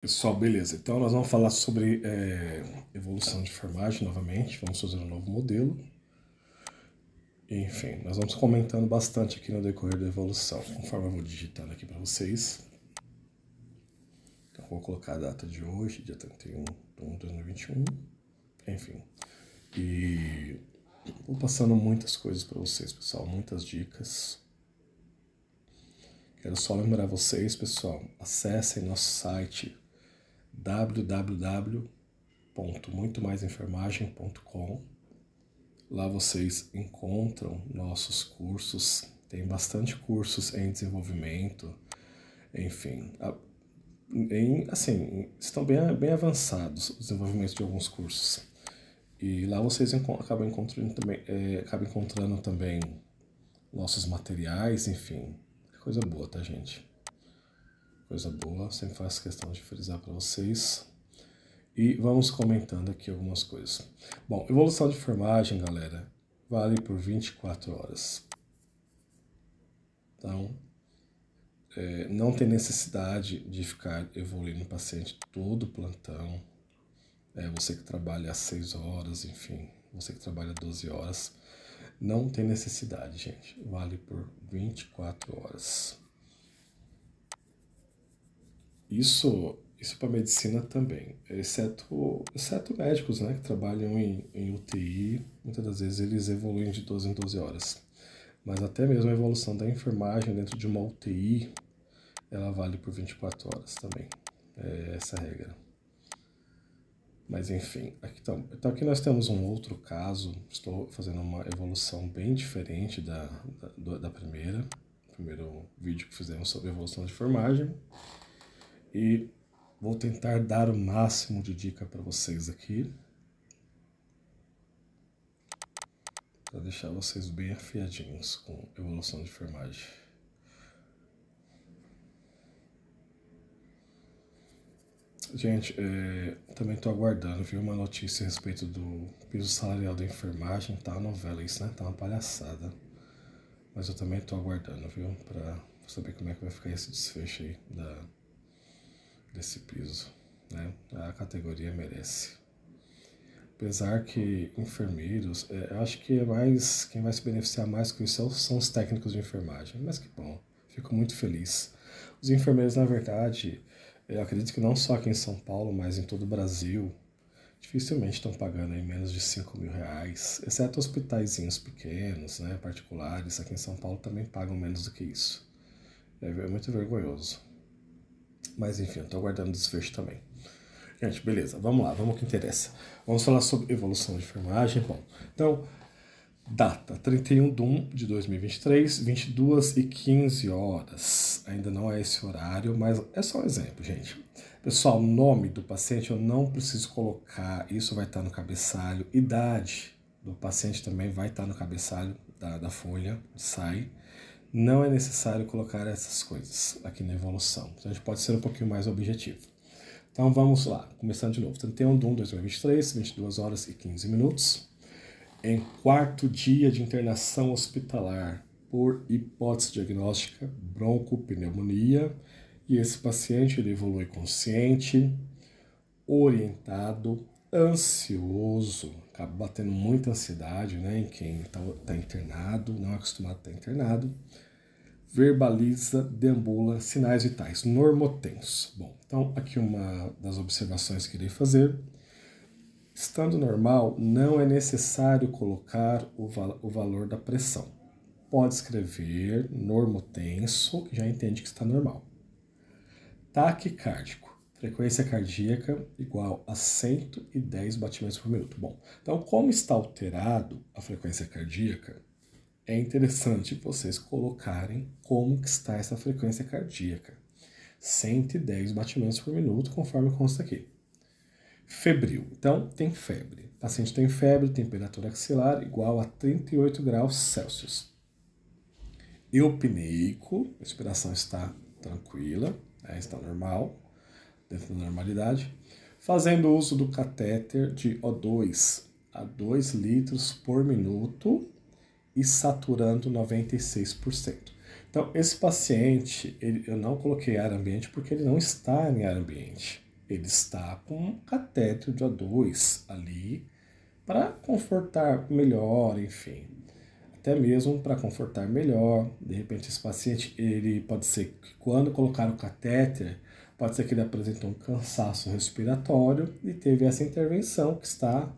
Pessoal, beleza. Então nós vamos falar sobre evolução de enfermagem novamente. Vamos fazer um novo modelo. Enfim, nós vamos comentando bastante aqui no decorrer da evolução, conforme eu vou digitando aqui para vocês. Então vou colocar a data de hoje, dia 31 de 1 de 2021. Enfim. E vou passando muitas coisas para vocês, pessoal, muitas dicas. Quero só lembrar vocês, pessoal, acessem nosso site www.muitomaisenfermagem.com. Lá vocês encontram nossos cursos, tem bastante cursos em desenvolvimento, enfim, estão bem avançados os desenvolvimentos de alguns cursos. E lá vocês acabam encontrando também nossos materiais, enfim, é coisa boa, tá, gente? Coisa boa, sempre faço questão de frisar para vocês. E vamos comentando aqui algumas coisas. Bom, evolução de enfermagem, galera, vale por 24 horas. Então, não tem necessidade de ficar evoluindo o paciente todo plantão. Você que trabalha às 6 horas, enfim, você que trabalha 12 horas. Não tem necessidade, gente. Vale por 24 horas. Isso para medicina também, exceto médicos, né, que trabalham em UTI, muitas das vezes eles evoluem de 12 em 12 horas. Mas até mesmo a evolução da enfermagem dentro de uma UTI, ela vale por 24 horas também. É essa a regra. Mas enfim, então aqui nós temos um outro caso, estou fazendo uma evolução bem diferente da primeiro vídeo que fizemos sobre evolução de enfermagem. E vou tentar dar o máximo de dica para vocês aqui, para deixar vocês bem afiadinhos com evolução de enfermagem. Gente, também estou aguardando, viu, uma notícia a respeito do piso salarial da enfermagem. Tá uma novela isso, né? Tá uma palhaçada. Mas eu também estou aguardando, viu, para saber como é que vai ficar esse desfecho aí desse piso, né? A categoria merece. Apesar que enfermeiros, eu acho que quem vai se beneficiar mais com isso são os técnicos de enfermagem. Mas que bom, fico muito feliz. Os enfermeiros, na verdade, eu acredito que não só aqui em São Paulo, mas em todo o Brasil, dificilmente estão pagando aí menos de 5 mil reais, exceto hospitaizinhos pequenos, né, particulares. Aqui em São Paulo também pagam menos do que isso. É muito vergonhoso. Mas enfim, eu estou aguardando o desfecho também. Gente, beleza, vamos lá, vamos ao que interessa. Vamos falar sobre evolução de enfermagem. Bom, então, data 31 de 1 de 2023, 22h15. Ainda não é esse horário, mas é só um exemplo, gente. Pessoal, nome do paciente eu não preciso colocar, isso vai estar no cabeçalho. Idade do paciente também vai estar no cabeçalho da folha, sai. Não é necessário colocar essas coisas aqui na evolução. Então a gente pode ser um pouquinho mais objetivo. Então vamos lá, começando de novo. 31 de 1 de 2023, 22h15. Em 4º dia de internação hospitalar por hipótese diagnóstica broncopneumonia. E esse paciente ele evolui consciente, orientado, ansioso, acaba batendo muita ansiedade, né, em quem está internado, não é acostumado a estar internado. Verbaliza, deambula, sinais vitais, normotenso. Bom, então aqui uma das observações que irei fazer. Estando normal, não é necessário colocar o valor da pressão. Pode escrever normotenso, que já entende que está normal. Taquicárdico, frequência cardíaca igual a 110 batimentos por minuto. Bom, então como está alterado a frequência cardíaca, é interessante vocês colocarem como que está essa frequência cardíaca. 110 batimentos por minuto, conforme consta aqui. Febril. Então, tem febre. O paciente tem febre, temperatura axilar igual a 38 graus Celsius. Eupneico, a respiração está tranquila, está normal, dentro da normalidade. Fazendo uso do catéter de O2 a 2 litros por minuto e saturando 96%. Então, esse paciente, eu não coloquei ar ambiente porque ele não está em ar ambiente. ele está com um catéter de O2 ali para confortar melhor, enfim. Até mesmo para confortar melhor. De repente esse paciente, ele pode ser que quando colocar o catéter, pode ser que ele apresentou um cansaço respiratório e teve essa intervenção que está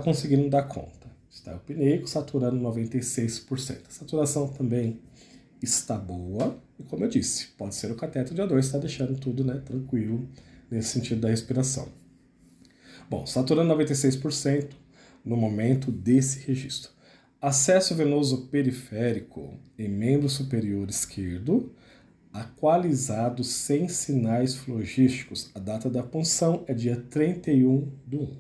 conseguindo dar conta. Está eupneico, saturando 96%. A saturação também está boa. E como eu disse, pode ser o cateto de O2, está deixando tudo, né, tranquilo nesse sentido da respiração. Bom, saturando 96% no momento desse registro. Acesso venoso periférico em membro superior esquerdo, aqualizado sem sinais flogísticos. A data da punção é dia 31/1.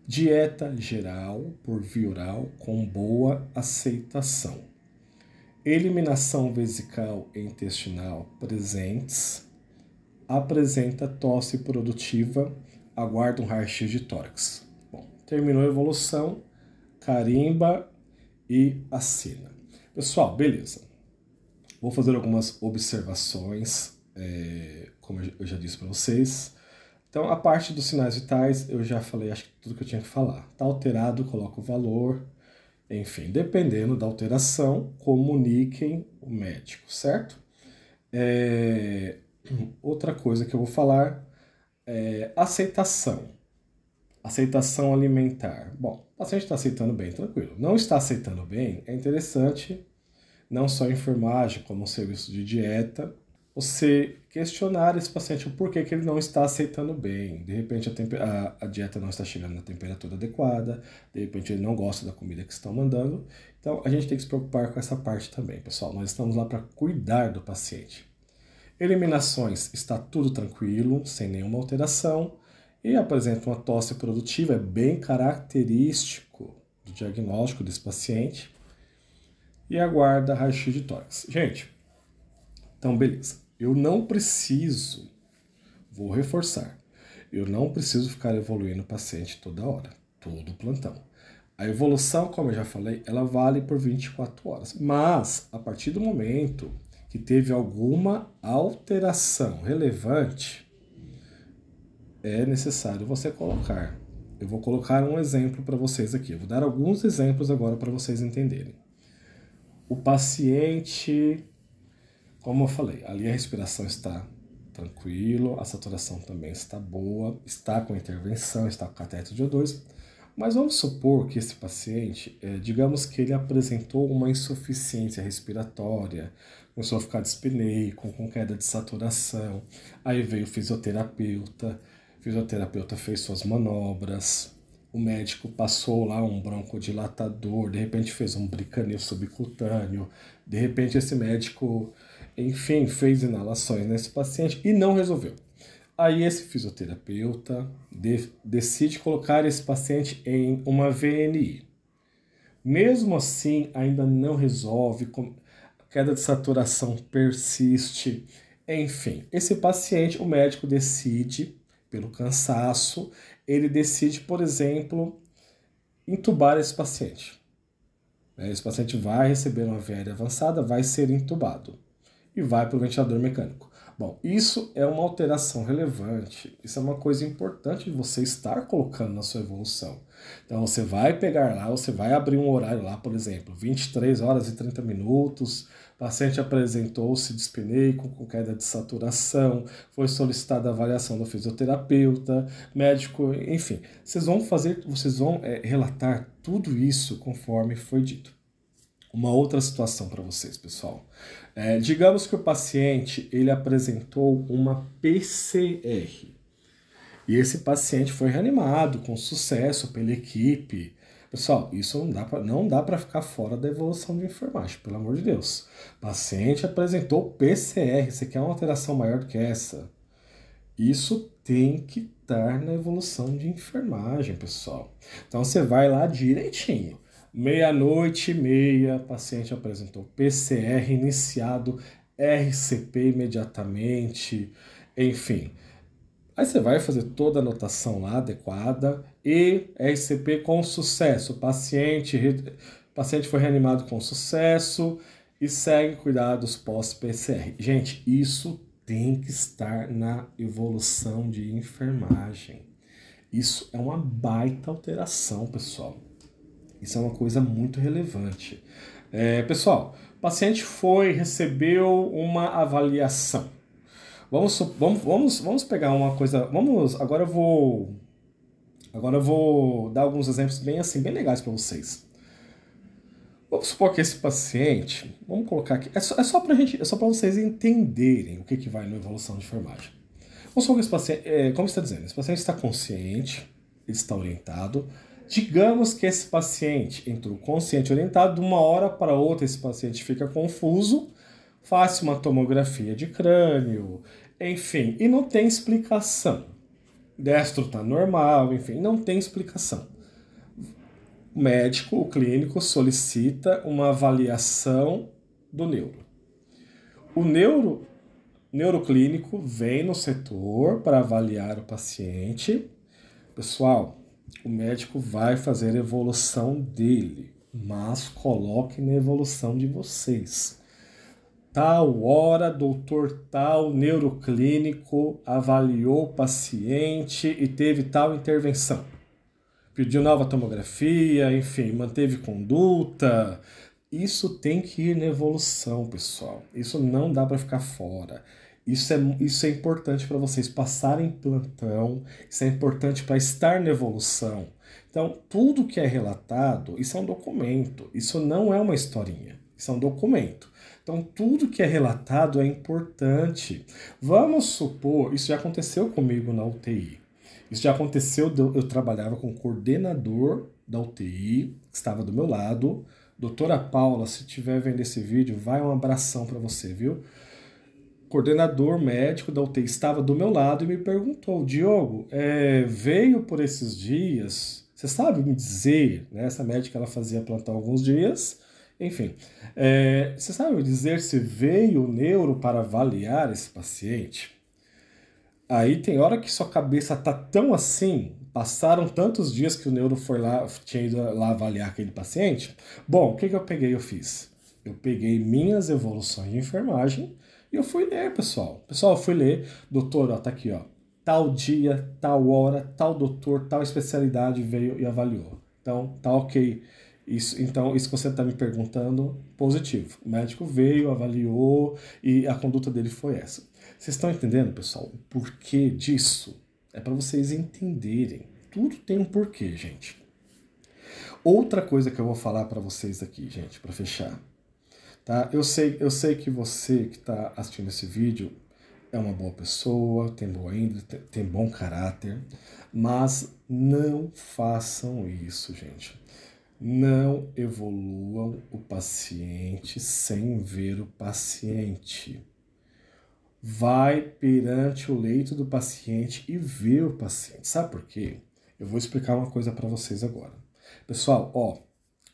Dieta geral por via oral com boa aceitação. Eliminação vesical e intestinal presentes. Apresenta tosse produtiva. Aguarda um raio-x de tórax. Bom, terminou a evolução, carimba e assina. Pessoal, beleza. Vou fazer algumas observações, como eu já disse para vocês. Então, a parte dos sinais vitais, eu já falei, acho que tudo que eu tinha que falar. Está alterado, coloca o valor. Enfim, dependendo da alteração, comuniquem o médico, certo? Outra coisa que eu vou falar é aceitação. Aceitação alimentar. Bom, o paciente está aceitando bem, tranquilo. Não está aceitando bem, é interessante, não só a enfermagem, como o serviço de dieta, você questionar esse paciente o porquê que ele não está aceitando bem. De repente a dieta não está chegando na temperatura adequada, de repente ele não gosta da comida que estão mandando. Então a gente tem que se preocupar com essa parte também, pessoal. Nós estamos lá para cuidar do paciente. Eliminações, está tudo tranquilo, sem nenhuma alteração. E apresenta uma tosse produtiva, é bem característico do diagnóstico desse paciente. E aguarda raio-x de tórax. Gente, então beleza. Eu não preciso, vou reforçar, eu não preciso ficar evoluindo o paciente toda hora, todo plantão. A evolução, como eu já falei, ela vale por 24 horas. Mas, a partir do momento que teve alguma alteração relevante, é necessário você colocar. Eu vou colocar um exemplo para vocês aqui. Eu vou dar alguns exemplos agora para vocês entenderem. O paciente, como eu falei, ali a respiração está tranquilo, a saturação também está boa, está com intervenção, está com cateto de O2, mas vamos supor que esse paciente, digamos que ele apresentou uma insuficiência respiratória, começou a ficar dispneico, com queda de saturação, aí veio o fisioterapeuta fez suas manobras, o médico passou lá um broncodilatador, de repente fez um bricanil subcutâneo, de repente esse médico, enfim, fez inalações nesse paciente e não resolveu. Aí esse fisioterapeuta decide colocar esse paciente em uma VNI. Mesmo assim, ainda não resolve, a queda de saturação persiste. Enfim, esse paciente, o médico decide, pelo cansaço, ele decide, por exemplo, intubar esse paciente. Esse paciente vai receber uma VL avançada, vai ser intubado e vai para o ventilador mecânico. Bom, isso é uma alteração relevante, isso é uma coisa importante de você estar colocando na sua evolução. Então você vai pegar lá, você vai abrir um horário lá, por exemplo, 23 horas e 30 minutos, o paciente apresentou-se dispneico com queda de saturação, foi solicitada a avaliação do fisioterapeuta, médico, enfim. Vocês vão relatar tudo isso conforme foi dito. Uma outra situação para vocês, pessoal. Digamos que o paciente ele apresentou uma PCR e esse paciente foi reanimado com sucesso pela equipe. Pessoal, isso não dá para ficar fora da evolução de enfermagem, pelo amor de Deus. O paciente apresentou PCR, você quer uma alteração maior do que essa? Isso tem que estar na evolução de enfermagem, pessoal. Então você vai lá direitinho. 00:30, paciente apresentou PCR iniciado, RCP imediatamente, enfim. Aí você vai fazer toda a anotação lá adequada e RCP com sucesso. O paciente foi reanimado com sucesso e segue cuidados pós-PCR. Gente, isso tem que estar na evolução de enfermagem. Isso é uma baita alteração, pessoal. Isso é uma coisa muito relevante. Pessoal, o paciente recebeu uma avaliação. Vamos pegar uma coisa. Agora eu vou dar alguns exemplos bem legais para vocês. Vamos supor que esse paciente, vamos colocar aqui, é só para vocês entenderem o que vai na evolução de enfermagem. Vamos supor que esse paciente, como está dizendo, esse paciente está consciente, ele está orientado. Digamos que esse paciente entrou consciente e orientado, de uma hora para outra esse paciente fica confuso, faz uma tomografia de crânio, enfim, e não tem explicação. Destro está normal, enfim, não tem explicação. O médico, o clínico, solicita uma avaliação do neuro. O neuroclínico vem no setor para avaliar o paciente. Pessoal, o médico vai fazer a evolução dele, mas coloque na evolução de vocês. Tal hora, doutor tal, neuroclínico, avaliou o paciente e teve tal intervenção. Pediu nova tomografia, enfim, manteve conduta. Isso tem que ir na evolução, pessoal. Isso não dá para ficar fora. Isso é importante para vocês passarem plantão, isso é importante para estar na evolução. Então, tudo que é relatado, isso é um documento, isso não é uma historinha, isso é um documento. Então, tudo que é relatado é importante. Vamos supor, isso já aconteceu comigo na UTI. Isso já aconteceu, eu trabalhava com o coordenador da UTI, que estava do meu lado. Doutora Paula, se estiver vendo esse vídeo, vai um abração para você, viu? O coordenador médico da UTI estava do meu lado e me perguntou, Diogo, veio por esses dias, você sabe me dizer, né? Essa médica ela fazia plantão alguns dias, enfim, você sabe me dizer se veio o neuro para avaliar esse paciente? Aí tem hora que sua cabeça tá tão assim, passaram tantos dias que o neuro tinha ido lá avaliar aquele paciente. Bom, o que eu peguei e eu fiz? Eu peguei minhas evoluções de enfermagem e eu fui ler, pessoal. Pessoal, eu fui ler, doutor, ó, tá aqui, ó. Tal dia, tal hora, tal doutor, tal especialidade veio e avaliou. Então, tá ok. Então, isso que você está me perguntando, positivo. O médico veio, avaliou e a conduta dele foi essa. Vocês estão entendendo, pessoal, o porquê disso? É para vocês entenderem. Tudo tem um porquê, gente. Outra coisa que eu vou falar para vocês aqui, gente, para fechar. Tá? Eu sei que você que está assistindo esse vídeo é uma boa pessoa, tem boa índole, tem bom caráter, mas não façam isso, gente. Não evoluam o paciente sem ver o paciente. Vai perante o leito do paciente e vê o paciente. Sabe por quê? Eu vou explicar uma coisa para vocês agora. Pessoal,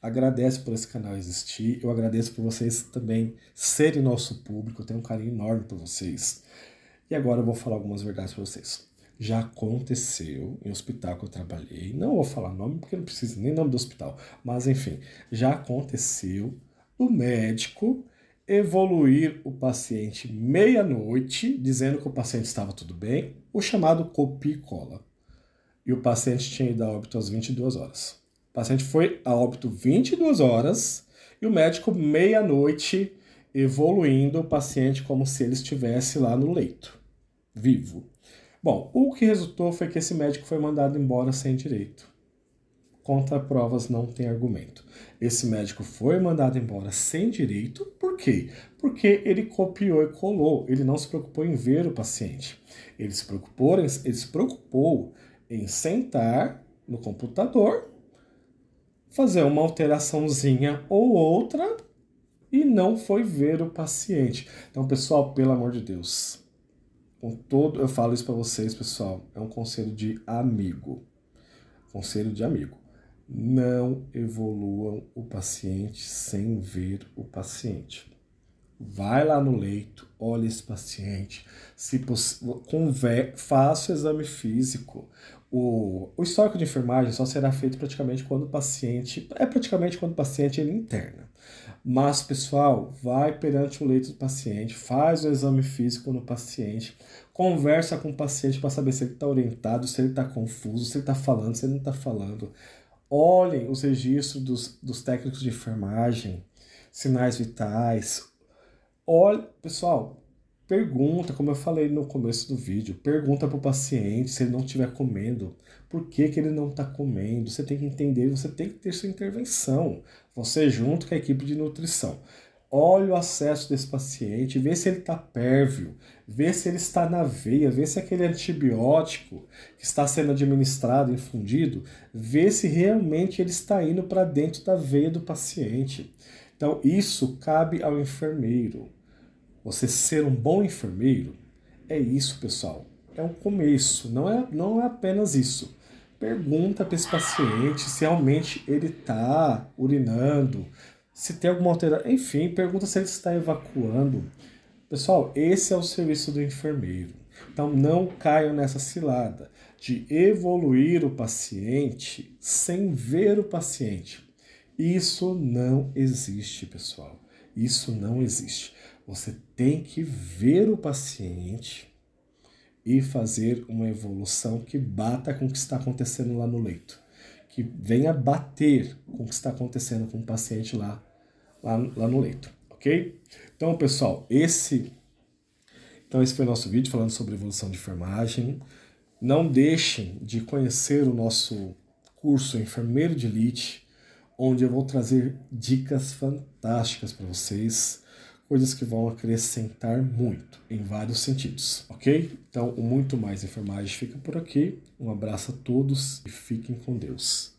agradeço por esse canal existir, eu agradeço por vocês também serem nosso público, eu tenho um carinho enorme por vocês. E agora eu vou falar algumas verdades para vocês. Já aconteceu em hospital que eu trabalhei, não vou falar nome porque não precisa nem nome do hospital, mas enfim, já aconteceu o médico evoluir o paciente meia-noite, dizendo que o paciente estava tudo bem, o chamado copia e cola. E o paciente tinha ido a óbito às 22 horas. O paciente foi a óbito 22 horas e o médico meia-noite evoluindo o paciente como se ele estivesse lá no leito, vivo. Bom, o que resultou foi que esse médico foi mandado embora sem direito. Contra provas não tem argumento. Esse médico foi mandado embora sem direito. Por quê? Porque ele copiou e colou. Ele não se preocupou em ver o paciente. Ele se preocupou em sentar no computador, fazer uma alteraçãozinha ou outra e não foi ver o paciente. Então, pessoal, pelo amor de Deus, eu falo isso para vocês, pessoal, é um conselho de amigo. Conselho de amigo. Não evoluam o paciente sem ver o paciente. vai lá no leito, olha esse paciente, faça o exame físico. O histórico de enfermagem só será feito praticamente quando o paciente ele interna. Mas, pessoal, vai perante o leito do paciente, faz o exame físico no paciente, conversa com o paciente para saber se ele está orientado, se ele está confuso, se ele está falando, se ele não está falando. Olhem os registros dos técnicos de enfermagem, sinais vitais. Olha, pessoal, pergunta, como eu falei no começo do vídeo, pergunta para o paciente se ele não estiver comendo, por que ele não está comendo. Você tem que entender, você tem que ter sua intervenção, você junto com a equipe de nutrição. Olha o acesso desse paciente, vê se ele está pérvio, vê se ele está na veia, vê se aquele antibiótico que está sendo administrado, infundido, vê se realmente ele está indo para dentro da veia do paciente. Então, isso cabe ao enfermeiro. Você ser um bom enfermeiro é isso, pessoal. É um começo, não é apenas isso. Pergunta para esse paciente se realmente ele está urinando, se tem alguma alteração, enfim, pergunta se ele está evacuando. Pessoal, esse é o serviço do enfermeiro. Então não caiam nessa cilada de evoluir o paciente sem ver o paciente. Isso não existe, pessoal. Isso não existe. Você tem que ver o paciente e fazer uma evolução que bata com o que está acontecendo lá no leito. Que venha bater com o que está acontecendo com o paciente lá no leito, ok? Então, pessoal, esse foi o nosso vídeo falando sobre evolução de enfermagem. Não deixem de conhecer o nosso curso Enfermeiro de Elite, onde eu vou trazer dicas fantásticas para vocês, coisas que vão acrescentar muito em vários sentidos, ok? Então, o Muito Mais Enfermagem fica por aqui. Um abraço a todos e fiquem com Deus.